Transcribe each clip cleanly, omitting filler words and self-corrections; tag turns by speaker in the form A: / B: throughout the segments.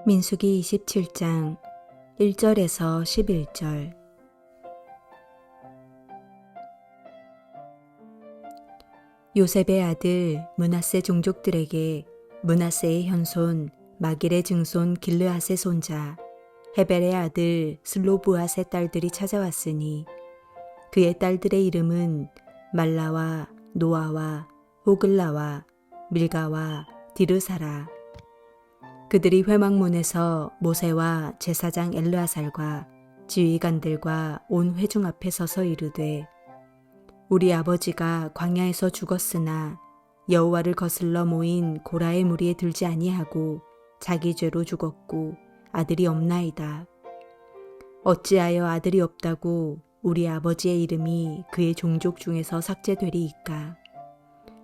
A: 민수기 27장 1절에서 11절. 요셉의 아들 므낫세 종족들에게 므낫세의 현손 마길의 증손 길르앗의 손자 헤벨의 아들 슬로브앗의 딸들이 찾아왔으니 그의 딸들의 이름은 말라와 노아와 호글라와 밀가와 디르사라. 그들이 회막문에서 모세와 제사장 엘르아살과 지휘관들과 온 회중 앞에 서서 이르되, 우리 아버지가 광야에서 죽었으나 여호와를 거슬러 모인 고라의 무리에 들지 아니하고 자기 죄로 죽었고 아들이 없나이다. 어찌하여 아들이 없다고 우리 아버지의 이름이 그의 종족 중에서 삭제되리이까?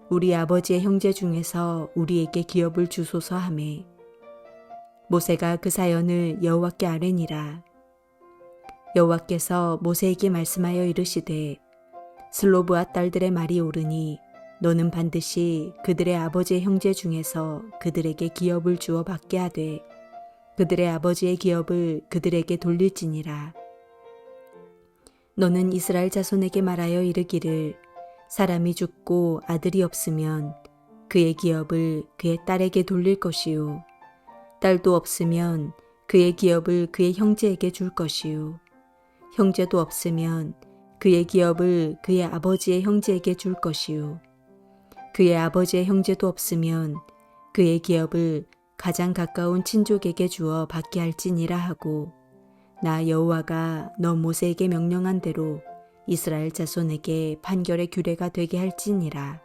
A: 우리 아버지의 형제 중에서 우리에게 기업을 주소서 하매 모세가 그 사연을 여호와께 아뢰니라. 여호와께서 모세에게 말씀하여 이르시되, 슬로브앗 딸들의 말이 옳으니 너는 반드시 그들의 아버지의 형제 중에서 그들에게 기업을 주어 받게 하되 그들의 아버지의 기업을 그들에게 돌릴지니라. 너는 이스라엘 자손에게 말하여 이르기를, 사람이 죽고 아들이 없으면 그의 기업을 그의 딸에게 돌릴 것이요, 딸도 없으면 그의 기업을 그의 형제에게 줄 것이요, 형제도 없으면 그의 기업을 그의 아버지의 형제에게 줄 것이요, 그의 아버지의 형제도 없으면 그의 기업을 가장 가까운 친족에게 주어 받게 할지니라 하고, 나 여호와가 너 모세에게 명령한 대로 이스라엘 자손에게 판결의 규례가 되게 할지니라.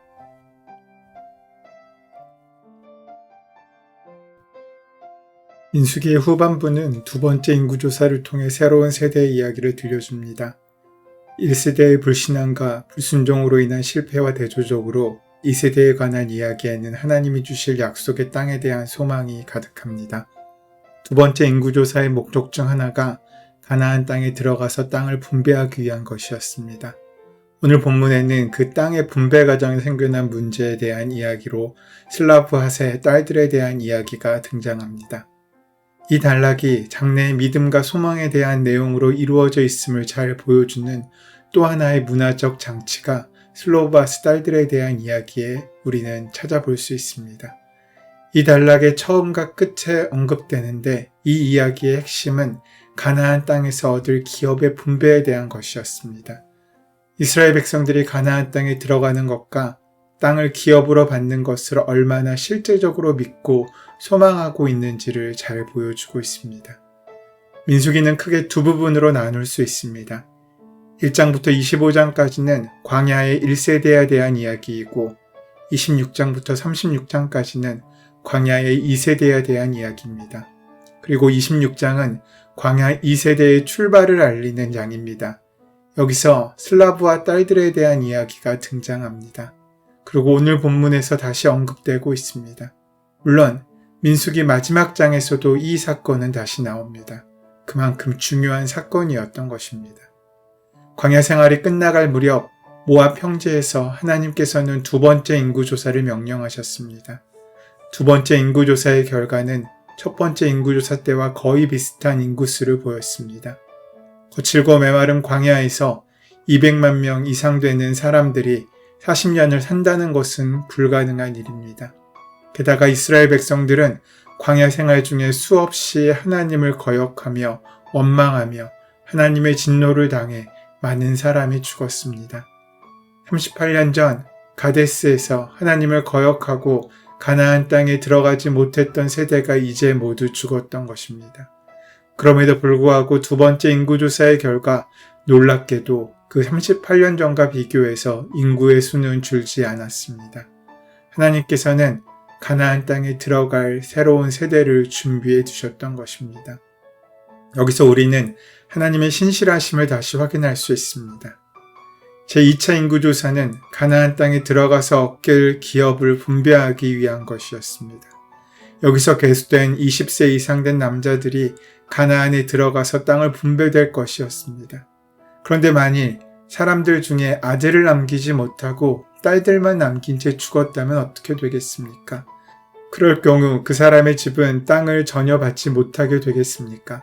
B: 민수기의 후반부는 두 번째 인구조사를 통해 새로운 세대의 이야기를 들려줍니다. 1세대의 불신앙과 불순종으로 인한 실패와 대조적으로 2세대에 관한 이야기에는 하나님이 주실 약속의 땅에 대한 소망이 가득합니다. 두 번째 인구조사의 목적 중 하나가 가나안 땅에 들어가서 땅을 분배하기 위한 것이었습니다. 오늘 본문에는 그 땅의 분배 과정에 생겨난 문제에 대한 이야기로 슬라브앗의 딸들에 대한 이야기가 등장합니다. 이 단락이 장래의 믿음과 소망에 대한 내용으로 이루어져 있음을 잘 보여주는 또 하나의 문화적 장치가 슬로브앗 딸들에 대한 이야기에 우리는 찾아볼 수 있습니다. 이 단락의 처음과 끝에 언급되는데 이 이야기의 핵심은 가나안 땅에서 얻을 기업의 분배에 대한 것이었습니다. 이스라엘 백성들이 가나안 땅에 들어가는 것과 땅을 기업으로 받는 것을 얼마나 실제적으로 믿고 소망하고 있는지를 잘 보여주고 있습니다. 민수기는 크게 두 부분으로 나눌 수 있습니다. 1장부터 25장까지는 광야의 1세대에 대한 이야기이고 26장부터 36장까지는 광야의 2세대에 대한 이야기입니다. 그리고 26장은 광야 2세대의 출발을 알리는 장입니다. 여기서 슬라브와 딸들에 대한 이야기가 등장합니다. 그리고 오늘 본문에서 다시 언급되고 있습니다. 물론 민수기 마지막 장에서도 이 사건은 다시 나옵니다. 그만큼 중요한 사건이었던 것입니다. 광야 생활이 끝나갈 무렵 모압 평지에서 하나님께서는 두 번째 인구조사를 명령하셨습니다. 두 번째 인구조사의 결과는 첫 번째 인구조사 때와 거의 비슷한 인구수를 보였습니다. 거칠고 메마른 광야에서 200만 명 이상 되는 사람들이 40년을 산다는 것은 불가능한 일입니다. 게다가 이스라엘 백성들은 광야 생활 중에 수없이 하나님을 거역하며 원망하며 하나님의 진노를 당해 많은 사람이 죽었습니다. 38년 전 가데스에서 하나님을 거역하고 가나안 땅에 들어가지 못했던 세대가 이제 모두 죽었던 것입니다. 그럼에도 불구하고 두 번째 인구조사의 결과 놀랍게도 그 38년 전과 비교해서 인구의 수는 줄지 않았습니다. 하나님께서는 가나안 땅에 들어갈 새로운 세대를 준비해 두셨던 것입니다. 여기서 우리는 하나님의 신실하심을 다시 확인할 수 있습니다. 제2차 인구조사는 가나안 땅에 들어가서 얻길 기업을 분배하기 위한 것이었습니다. 여기서 계수된 20세 이상 된 남자들이 가나안에 들어가서 땅을 분배될 것이었습니다. 그런데 만일 사람들 중에 아들을 남기지 못하고 딸들만 남긴 채 죽었다면 어떻게 되겠습니까? 그럴 경우 그 사람의 집은 땅을 전혀 받지 못하게 되겠습니까?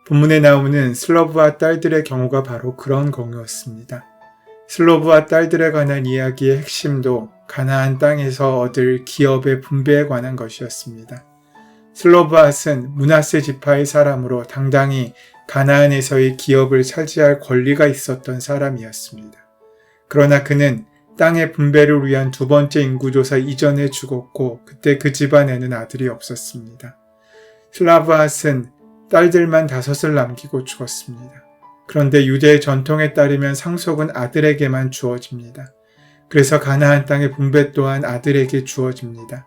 B: 본문에 나오는 슬러브와 딸들의 경우가 바로 그런 경우였습니다. 슬러브와 딸들에 관한 이야기의 핵심도 가나안 땅에서 얻을 기업의 분배에 관한 것이었습니다. 슬러브앗은 므낫세 지파의 사람으로 당당히 가나안에서의 기업을 차지할 권리가 있었던 사람이었습니다. 그러나 그는 땅의 분배를 위한 두 번째 인구조사 이전에 죽었고 그때 그 집안에는 아들이 없었습니다. 슬러브앗은 딸들만 5을 남기고 죽었습니다. 그런데 유대의 전통에 따르면 상속은 아들에게만 주어집니다. 그래서 가나안 땅의 분배 또한 아들에게 주어집니다.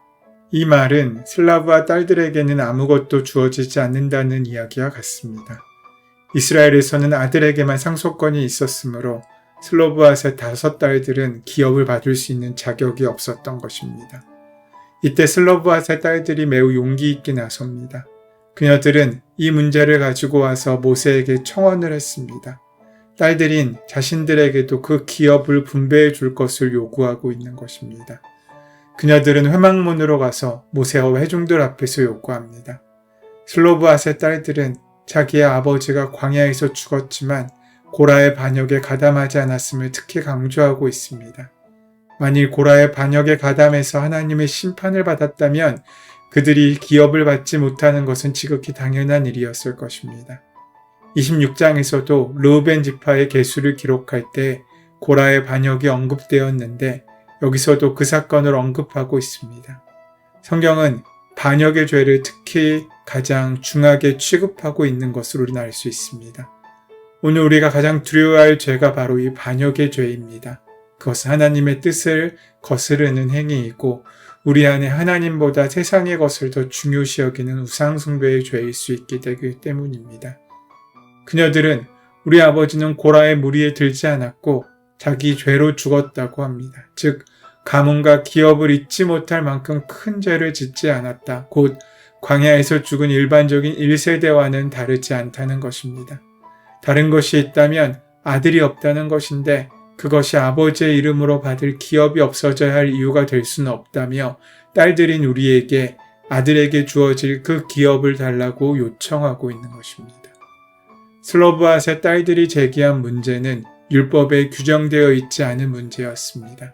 B: 이 말은 슬라브와 딸들에게는 아무것도 주어지지 않는다는 이야기와 같습니다. 이스라엘에서는 아들에게만 상속권이 있었으므로 슬로브앗의 5딸들은 기업을 받을 수 있는 자격이 없었던 것입니다. 이때 슬로브앗의 딸들이 매우 용기 있게 나섭니다. 그녀들은 이 문제를 가지고 와서 모세에게 청원을 했습니다. 딸들인 자신들에게도 그 기업을 분배해 줄 것을 요구하고 있는 것입니다. 그녀들은 회막문으로 가서 모세와 회중들 앞에서 요구합니다. 슬로브앗의 딸들은 자기의 아버지가 광야에서 죽었지만 고라의 반역에 가담하지 않았음을 특히 강조하고 있습니다. 만일 고라의 반역에 가담해서 하나님의 심판을 받았다면 그들이 기업을 받지 못하는 것은 지극히 당연한 일이었을 것입니다. 26장에서도 르우벤 지파의 계수를 기록할 때 고라의 반역이 언급되었는데 여기서도 그 사건을 언급하고 있습니다. 성경은 반역의 죄를 특히 가장 중하게 취급하고 있는 것으로 우리는 알 수 있습니다. 오늘 우리가 가장 두려워할 죄가 바로 이 반역의 죄입니다. 그것은 하나님의 뜻을 거스르는 행위이고 우리 안에 하나님보다 세상의 것을 더 중요시 여기는 우상숭배의 죄일 수 있게 되기 때문입니다. 그녀들은 우리 아버지는 고라의 무리에 들지 않았고 자기 죄로 죽었다고 합니다. 즉 가문과 기업을 잊지 못할 만큼 큰 죄를 짓지 않았다. 곧 광야에서 죽은 일반적인 1세대와는 다르지 않다는 것입니다. 다른 것이 있다면 아들이 없다는 것인데 그것이 아버지의 이름으로 받을 기업이 없어져야 할 이유가 될 수는 없다며 딸들인 우리에게 아들에게 주어질 그 기업을 달라고 요청하고 있는 것입니다. 슬로브앗의 딸들이 제기한 문제는 율법에 규정되어 있지 않은 문제였습니다.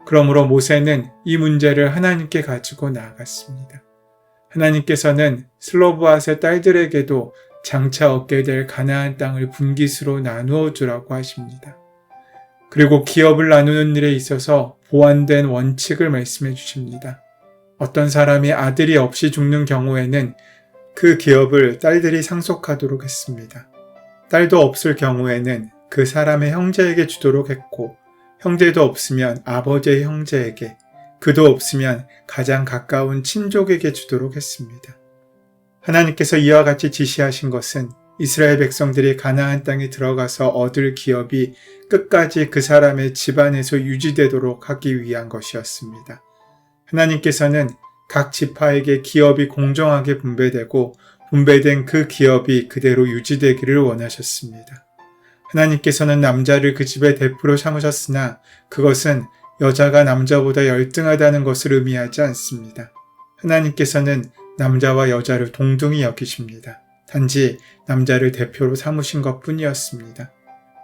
B: 그러므로 모세는 이 문제를 하나님께 가지고 나아갔습니다. 하나님께서는 슬로브앗의 딸들에게도 장차 얻게 될 가나안 땅을 분깃으로 나누어 주라고 하십니다. 그리고 기업을 나누는 일에 있어서 보완된 원칙을 말씀해 주십니다. 어떤 사람이 아들이 없이 죽는 경우에는 그 기업을 딸들이 상속하도록 했습니다. 딸도 없을 경우에는 그 사람의 형제에게 주도록 했고 형제도 없으면 아버지의 형제에게, 그도 없으면 가장 가까운 친족에게 주도록 했습니다. 하나님께서 이와 같이 지시하신 것은 이스라엘 백성들이 가나안 땅에 들어가서 얻을 기업이 끝까지 그 사람의 집안에서 유지되도록 하기 위한 것이었습니다. 하나님께서는 각 지파에게 기업이 공정하게 분배되고 분배된 그 기업이 그대로 유지되기를 원하셨습니다. 하나님께서는 남자를 그 집의 대표로 삼으셨으나 그것은 여자가 남자보다 열등하다는 것을 의미하지 않습니다. 하나님께서는 남자와 여자를 동등히 여기십니다. 단지 남자를 대표로 삼으신 것뿐이었습니다.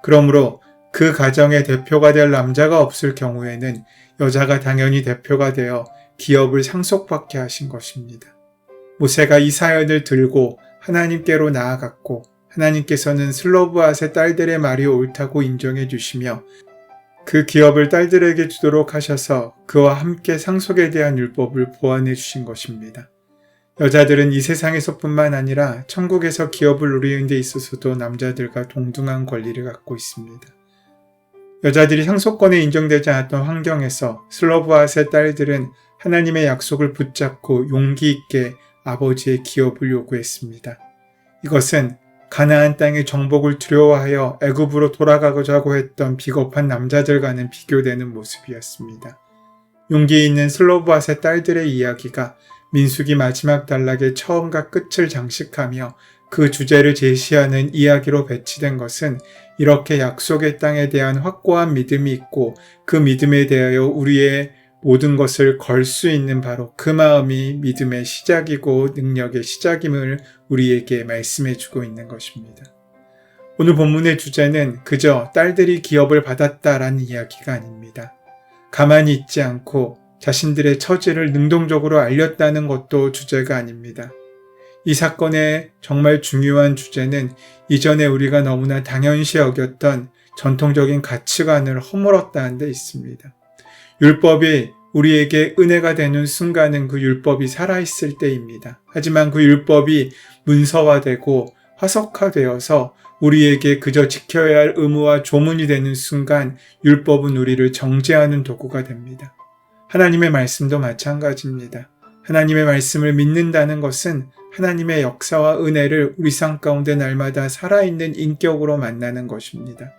B: 그러므로 그 가정의 대표가 될 남자가 없을 경우에는 여자가 당연히 대표가 되어 기업을 상속받게 하신 것입니다. 모세가 이 사연을 들고 하나님께로 나아갔고 하나님께서는 슬로브앗의 딸들의 말이 옳다고 인정해 주시며 그 기업을 딸들에게 주도록 하셔서 그와 함께 상속에 대한 율법을 보완해 주신 것입니다. 여자들은 이 세상에서뿐만 아니라 천국에서 기업을 누리는 데 있어서도 남자들과 동등한 권리를 갖고 있습니다. 여자들이 상속권에 인정되지 않았던 환경에서 슬로브앗의 딸들은 하나님의 약속을 붙잡고 용기 있게 아버지의 기업을 요구했습니다. 이것은 가나안 땅의 정복을 두려워하여 애굽으로 돌아가고자 했던 비겁한 남자들과는 비교되는 모습이었습니다. 용기 있는 슬로브앗의 딸들의 이야기가 민수기 마지막 단락의 처음과 끝을 장식하며 그 주제를 제시하는 이야기로 배치된 것은 이렇게 약속의 땅에 대한 확고한 믿음이 있고 그 믿음에 대하여 우리의 모든 것을 걸 수 있는 바로 그 마음이 믿음의 시작이고 능력의 시작임을 우리에게 말씀해 주고 있는 것입니다. 오늘 본문의 주제는 그저 딸들이 기업을 받았다라는 이야기가 아닙니다. 가만히 있지 않고 자신들의 처지를 능동적으로 알렸다는 것도 주제가 아닙니다. 이 사건의 정말 중요한 주제는 이전에 우리가 너무나 당연시 여겼던 전통적인 가치관을 허물었다는 데 있습니다. 율법이 우리에게 은혜가 되는 순간은 그 율법이 살아있을 때입니다. 하지만 그 율법이 문서화되고 화석화되어서 우리에게 그저 지켜야 할 의무와 조문이 되는 순간 율법은 우리를 정죄하는 도구가 됩니다. 하나님의 말씀도 마찬가지입니다. 하나님의 말씀을 믿는다는 것은 하나님의 역사와 은혜를 우리 삶 가운데 날마다 살아있는 인격으로 만나는 것입니다.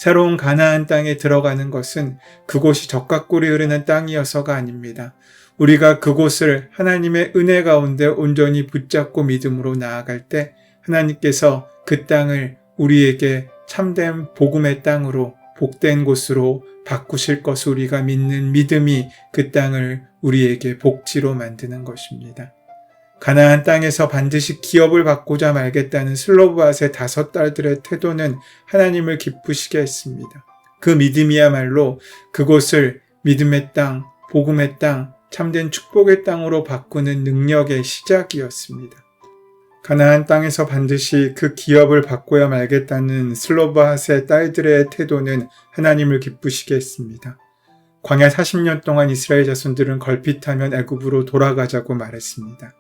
B: 새로운 가나안 땅에 들어가는 것은 그곳이 적각골이 흐르는 땅이어서가 아닙니다. 우리가 그곳을 하나님의 은혜 가운데 온전히 붙잡고 믿음으로 나아갈 때 하나님께서 그 땅을 우리에게 참된 복음의 땅으로 복된 곳으로 바꾸실 것을 우리가 믿는 믿음이 그 땅을 우리에게 복지로 만드는 것입니다. 가나안 땅에서 반드시 기업을 받고자 말겠다는 슬로브앗의 5딸들의 태도는 하나님을 기쁘시게 했습니다. 그 믿음이야말로 그곳을 믿음의 땅, 복음의 땅, 참된 축복의 땅으로 바꾸는 능력의 시작이었습니다. 가나안 땅에서 반드시 그 기업을 받고야 말겠다는 슬로브앗의 딸들의 태도는 하나님을 기쁘시게 했습니다. 광야 40년 동안 이스라엘 자손들은 걸핏하면 애굽으로 돌아가자고 말했습니다.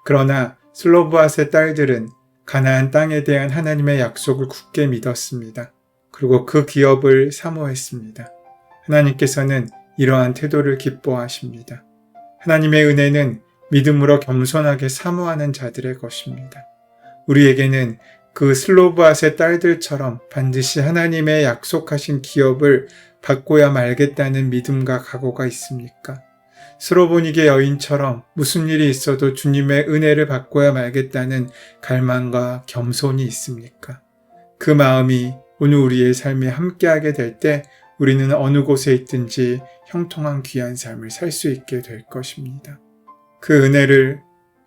B: 그러나 슬로브앗의 딸들은 가나안 땅에 대한 하나님의 약속을 굳게 믿었습니다. 그리고 그 기업을 사모했습니다. 하나님께서는 이러한 태도를 기뻐하십니다. 하나님의 은혜는 믿음으로 겸손하게 사모하는 자들의 것입니다. 우리에게는 그 슬로브앗의 딸들처럼 반드시 하나님의 약속하신 기업을 받고야 말겠다는 믿음과 각오가 있습니까? 스로보니게 여인처럼 무슨 일이 있어도 주님의 은혜를 받고야 말겠다는 갈망과 겸손이 있습니까? 그 마음이 오늘 우리의 삶에 함께하게 될 때 우리는 어느 곳에 있든지 형통한 귀한 삶을 살 수 있게 될 것입니다. 그 은혜를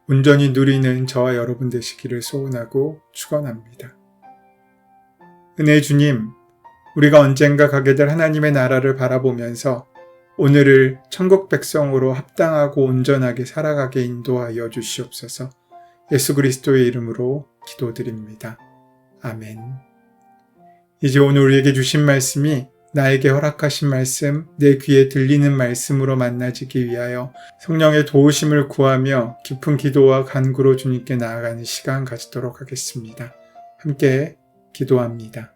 B: 온전히 누리는 저와 여러분 되시기를 소원하고 축원합니다. 은혜의 주님, 우리가 언젠가 가게 될 하나님의 나라를 바라보면서 오늘을 천국 백성으로 합당하고 온전하게 살아가게 인도하여 주시옵소서. 예수 그리스도의 이름으로 기도드립니다. 아멘. 이제 오늘 우리에게 주신 말씀이 나에게 허락하신 말씀, 내 귀에 들리는 말씀으로 만나지기 위하여 성령의 도우심을 구하며 깊은 기도와 간구로 주님께 나아가는 시간 가지도록 하겠습니다. 함께 기도합니다.